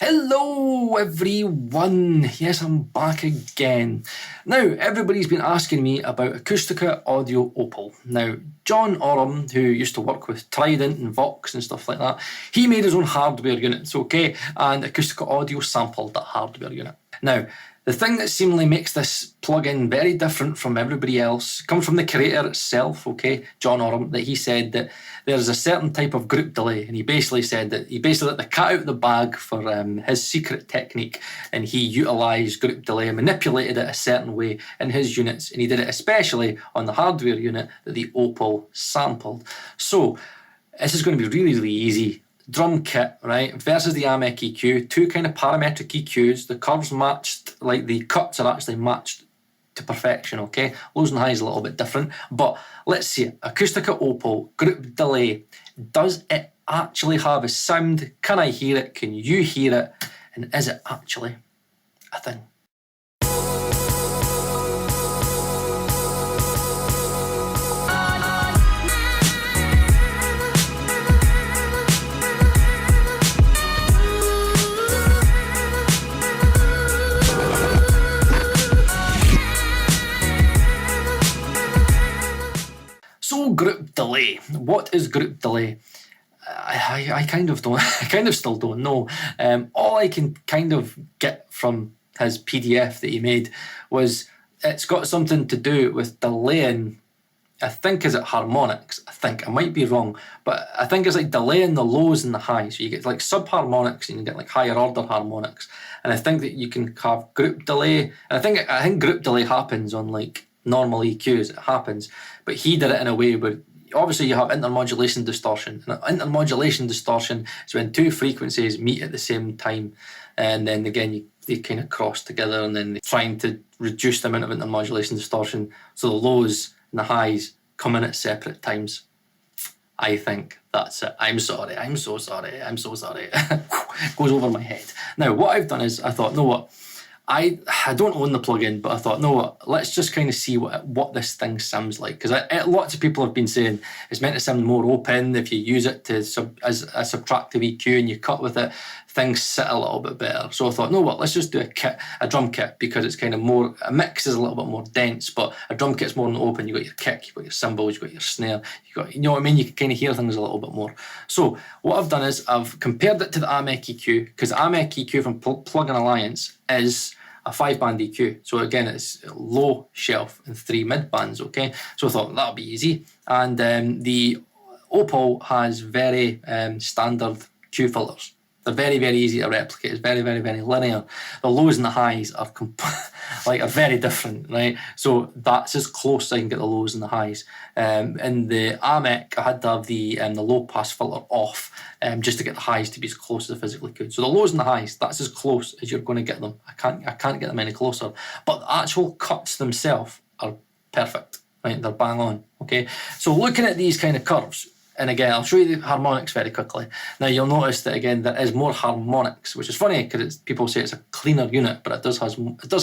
Hello everyone, yes I'm back again. Now everybody's been asking me about ACUSTICA Audio Opal. Now John Oram, who used to work with Trident and Vox and stuff like that, he made his own hardware units, okay, and ACUSTICA Audio sampled that hardware unit. Now the thing that seemingly makes this plugin very different from everybody else comes from the creator itself, okay, John Oram, that he said that there's a certain type of group delay, and he basically said that he basically let the cat out of the bag for his secret technique, and he utilised group delay and manipulated it a certain way in his units, and he did it especially on the hardware unit that the Opal sampled. So this is going to be really, really easy. Drum kit, right, versus the Amek EQ, two kind of parametric EQs, the curves matched, like the cuts are actually matched to perfection, okay? Lows and highs a little bit different, but let's see it. ACUSTICA Opal, group delay. Does it actually have a sound? Can I hear it? Can you hear it? And is it actually a thing? So group delay. What is group delay? I kind of don't. I kind of still don't know. All I can kind of get from his PDF that he made was it's got something to do with delaying. I think is it harmonics. I think I might be wrong, but I think it's like delaying the lows and the highs. So you get like subharmonics and you get like higher order harmonics. And I think that you can have group delay. And I think group delay happens on like normal EQs, it happens, but he did it in a way where obviously you have intermodulation distortion, and intermodulation distortion is when two frequencies meet at the same time, and then again they kind of cross together, and then they're trying to reduce the amount of intermodulation distortion so the lows and the highs come in at separate times. I think that's it. I'm sorry, I'm so sorry, I'm so sorry. Goes over my head. Now what I've done is I thought, know what, I don't own the plugin, but I thought, no, what? Let's just kind of see what this thing sounds like. Because lots of people have been saying it's meant to sound more open. If you use it as a subtractive EQ and you cut with it, things sit a little bit better. So I thought, no, what? Let's just do a drum kit, because it's kind of more, a mix is a little bit more dense, but a drum kit's more than open. You got your kick, you got your cymbals, you got your snare, you got, you know what I mean? You can kind of hear things a little bit more. So what I've done is I've compared it to the Amek EQ, because the Amek EQ from Plugin Alliance is a 5-band EQ. So again, it's low shelf and 3 mid bands, okay? So I thought that'll be easy. And the Opal has very standard Q filters. They're very, very easy to replicate. It's very, very, very linear. The lows and the highs are are very different, right? So that's as close as I can get the lows and the highs. In the Amek, I had to have the low pass filter off just to get the highs to be as close as I physically could. So the lows and the highs, that's as close as you're going to get them. I can't get them any closer. But the actual cuts themselves are perfect, right? They're bang on, okay? So looking at these kind of curves, and again, I'll show you the harmonics very quickly. Now you'll notice that again there is more harmonics, which is funny because people say it's a cleaner unit, but it does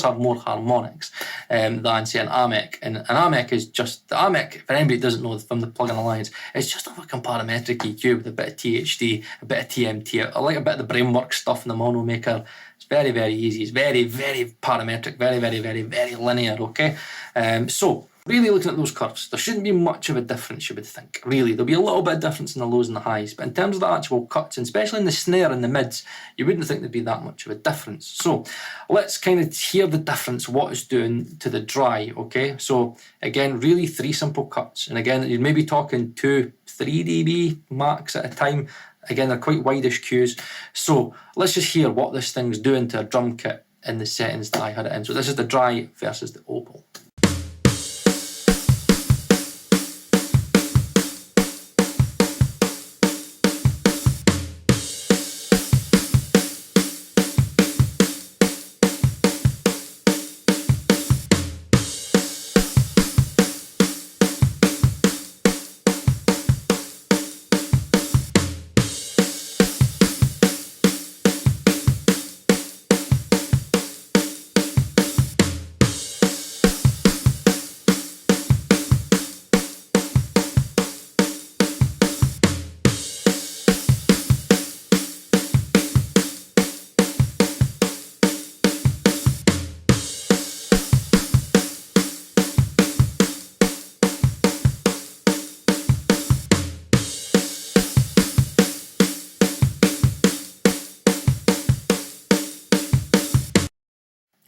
have more harmonics than say an Amek. And an Amek is just the Amek. For anybody who doesn't know from the Plugin Alliance, it's just a fucking parametric EQ with a bit of THD, a bit of TMT. I like a bit of the Brainwork stuff in the Mono Maker. It's very, very easy. It's very, very parametric. Very, very, very, very linear. Okay, so. Really looking at those curves, there shouldn't be much of a difference, you would think. Really, there'll be a little bit of difference in the lows and the highs, but in terms of the actual cuts, and especially in the snare and the mids, you wouldn't think there'd be that much of a difference. So let's kind of hear the difference, what it's doing to the dry, okay? So again, really 3 simple cuts. And again, you're maybe talking 2-3 dB max at a time. Again, they're quite wideish cues. So let's just hear what this thing's doing to a drum kit in the settings that I had it in. So this is the dry versus the Opal.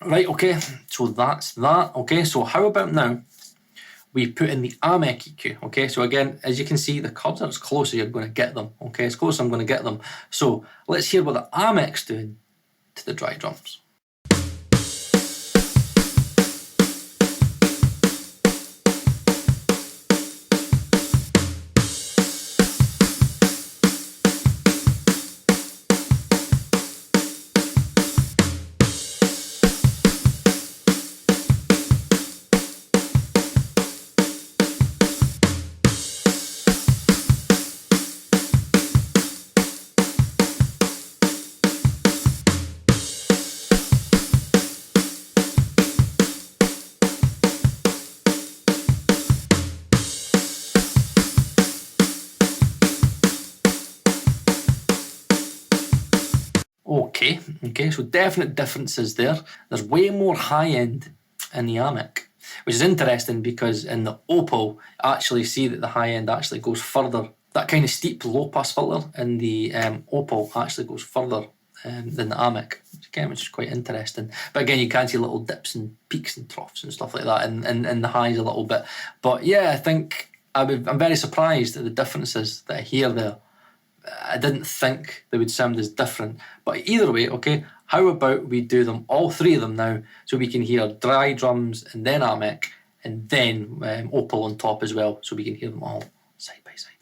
Right, okay, so that's that. Okay, so how about now we put in the Amek EQ? Okay, so again, as you can see, the curves are as close as you're going to get them. Okay, as close as I'm going to get them. So let's hear what the Amek's doing to the dry drums. Okay, so definite differences there. There's way more high end in the Amek, which is interesting because in the Opal, actually see that the high end actually goes further. That kind of steep low pass filter in the Opal actually goes further than the Amek, which is quite interesting. But again, you can see little dips and peaks and troughs and stuff like that in the highs a little bit. But yeah, I think I'm very surprised at the differences that I hear there. I didn't think they would sound as different. But either way, okay, how about we do them, all three of them now, so we can hear dry drums and then Amek and then Opal on top as well, so we can hear them all side by side.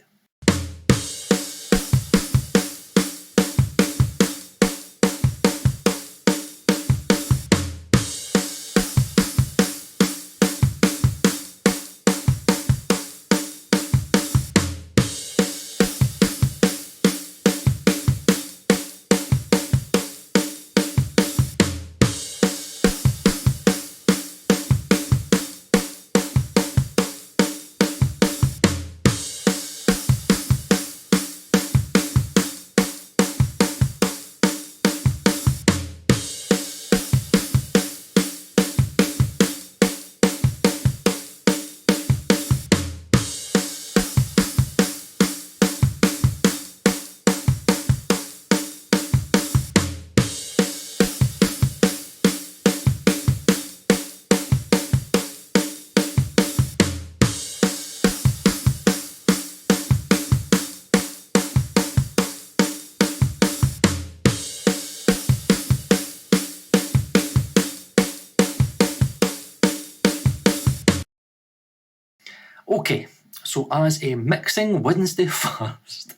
Okay, so as a Mixing Wednesday first,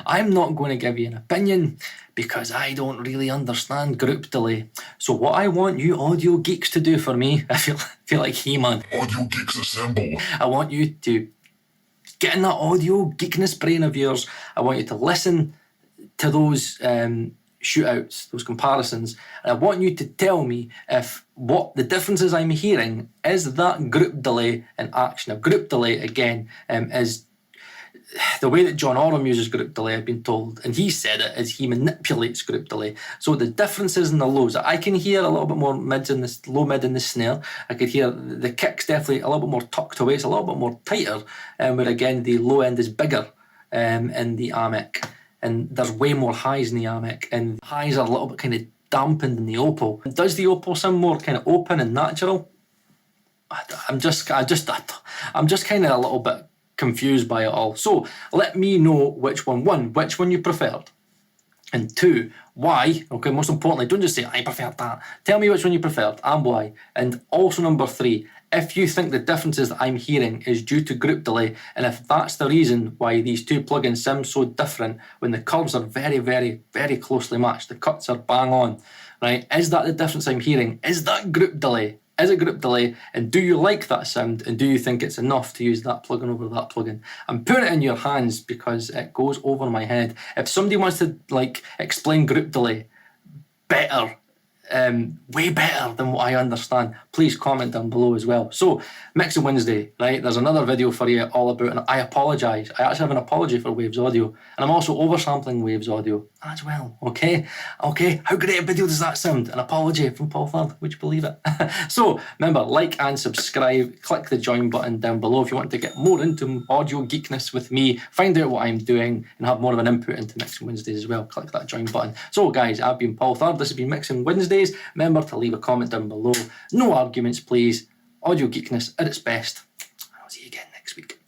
I'm not going to give you an opinion because I don't really understand group delay. So what I want you audio geeks to do for me, I feel like He-Man. Audio geeks assemble. I want you to get in that audio geekness brain of yours. I want you to listen to those shootouts, those comparisons, and I want you to tell me if what the differences I'm hearing is that group delay in action. A group delay, again, is the way that John Oram uses group delay, I've been told, and he said it, is he manipulates group delay. So the differences in the lows, I can hear a little bit more mids in this low mid in the snare. I could hear the kicks definitely a little bit more tucked away, it's a little bit more tighter, where again the low end is bigger in the Amek. And there's way more highs in the Amek, and highs are a little bit kind of dampened in the Opal. Does the Opal sound more kind of open and natural? I'm just kind of a little bit confused by it all. So let me know which one you preferred, and two, why. Okay, most importantly, don't just say I preferred that. Tell me which one you preferred and why. And also number three, if you think the differences that I'm hearing is due to group delay, and if that's the reason why these two plugins sound so different when the curves are very, very, very closely matched, the cuts are bang on, right? Is that the difference I'm hearing? Is that group delay? Is it group delay? And do you like that sound? And do you think it's enough to use that plugin over that plugin? I'm putting it in your hands because it goes over my head. If somebody wants to explain group delay better, way better than what I understand, please comment down below as well. So Mixing Wednesday, right, there's another video for you all about, and I apologise, I actually have an apology for Waves Audio, and I'm also oversampling Waves Audio as well. Okay, how great a video does that sound? An apology from Paul Third, would you believe it? So remember, like and subscribe, click the join button down below if you want to get more into audio geekness with me, find out what I'm doing and have more of an input into Mixing Wednesdays as well. Click that join button. So guys, I've been Paul Third, this has been Mixing Wednesday. plays. Remember to leave a comment down below. No arguments, please. Audio geekness at its best. I'll see you again next week.